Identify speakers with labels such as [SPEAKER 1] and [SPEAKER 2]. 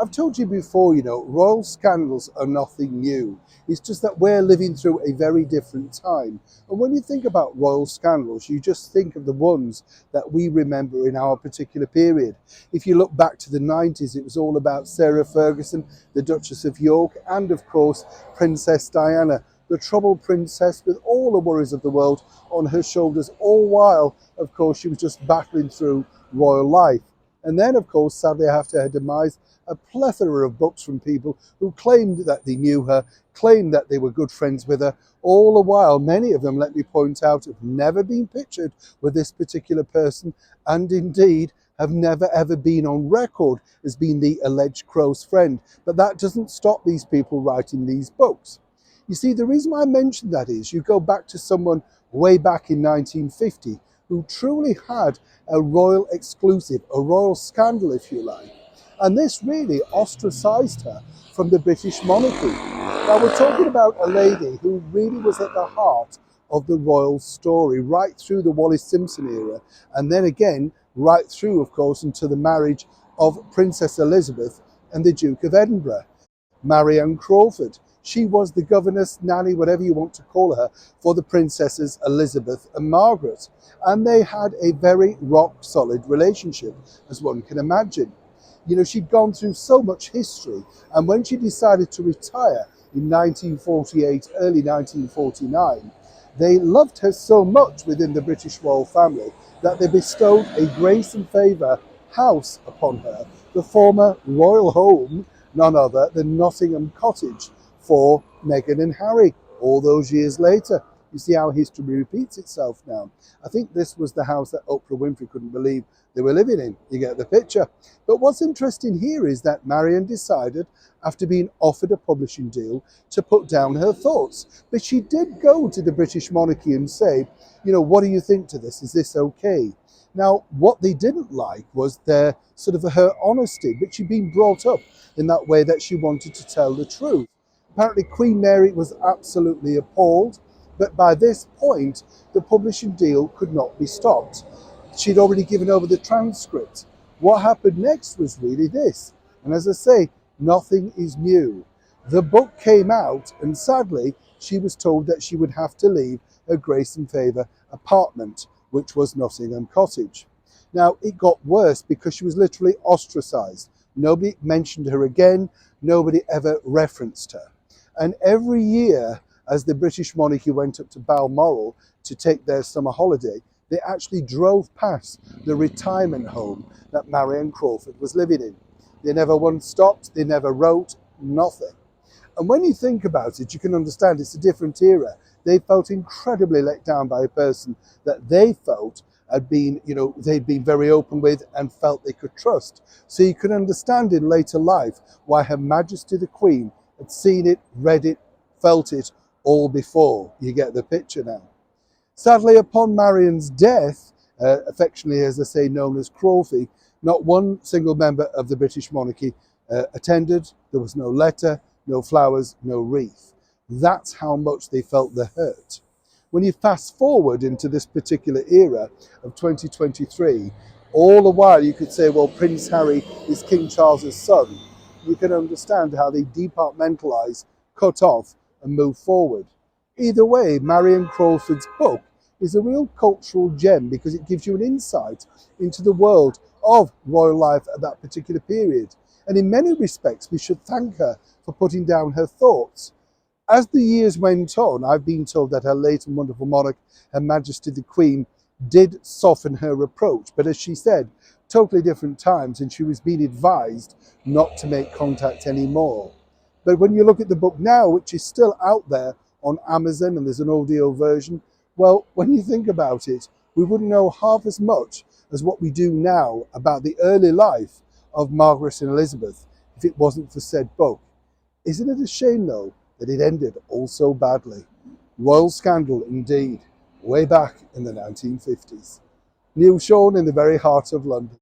[SPEAKER 1] I've told you before, royal scandals are nothing new. It's just that we're living through a very different time. And when you think about royal scandals, you just think of the ones that we remember in our particular period. If you look back to the 90s, it was all about Sarah Ferguson, the Duchess of York, and of course, Princess Diana, the troubled princess with all the worries of the world on her shoulders, all while, of course, she was just battling through royal life. And then, of course, sadly, after her demise, a plethora of books from people who claimed that they knew her, claimed that they were good friends with her, all the while many of them, let me point out, have never been pictured with this particular person, and indeed have never ever been on record as being the alleged close friend. But that doesn't stop these people writing these books. You see, the reason why I mention that is you go back to someone way back in 1950 who truly had a royal exclusive, a royal scandal, if you like. And this really ostracized her from the British monarchy. Now, we're talking about a lady who really was at the heart of the royal story, right through the Wallis Simpson era, and then again, right through, of course, into the marriage of Princess Elizabeth and the Duke of Edinburgh. Marianne Crawford. She was the governess, nanny, whatever you want to call her, for the princesses Elizabeth and Margaret. And they had a very rock solid relationship, as one can imagine. She'd gone through so much history, and when she decided to retire in 1948, early 1949, they loved her so much within the British royal family that they bestowed a grace and favour house upon her, the former royal home, none other than Nottingham Cottage, for Meghan and Harry all those years later. You see how history repeats itself now. I think this was the house that Oprah Winfrey couldn't believe they were living in. You get the picture. But what's interesting here is that Marianne decided, after being offered a publishing deal, to put down her thoughts. But she did go to the British monarchy and say, what do you think to this? Is this okay? Now, what they didn't like was their her honesty, but she'd been brought up in that way that she wanted to tell the truth. Apparently, Queen Mary was absolutely appalled, but by this point, the publishing deal could not be stopped. She'd already given over the transcript. What happened next was really this. And as I say, nothing is new. The book came out, and sadly, she was told that she would have to leave her grace and favour apartment, which was Nottingham Cottage. Now, it got worse because she was literally ostracised. Nobody mentioned her again. Nobody ever referenced her. And every year, as the British monarchy went up to Balmoral to take their summer holiday, they actually drove past the retirement home that Marianne Crawford was living in. They never once stopped, they never wrote, nothing. And when you think about it, you can understand it's a different era. They felt incredibly let down by a person that they felt had been, they'd been very open with and felt they could trust. So you can understand in later life why Her Majesty the Queen had seen it, read it, felt it all before. You get the picture now. Sadly, upon Marianne's death, affectionately, as I say, known as Crawfie, not one single member of the British monarchy attended. There was no letter, no flowers, no wreath. That's how much they felt the hurt. When you fast forward into this particular era of 2023, all the while you could say, well, Prince Harry is King Charles's son. You can understand how they departmentalise, cut off, and move forward. Either way, Marianne Crawford's book is a real cultural gem because it gives you an insight into the world of royal life at that particular period. And in many respects, we should thank her for putting down her thoughts. As the years went on, I've been told that her late and wonderful monarch, Her Majesty the Queen, did soften her approach. But as she said, totally different times, and she was being advised not to make contact anymore. But when you look at the book now, which is still out there on Amazon, and there's an audio version, well, when you think about it, we wouldn't know half as much as what we do now about the early life of Margaret and Elizabeth if it wasn't for said book. Isn't it a shame, though, that it ended all so badly? Royal scandal indeed, way back in the 1950s. Neil Sean in the very heart of London.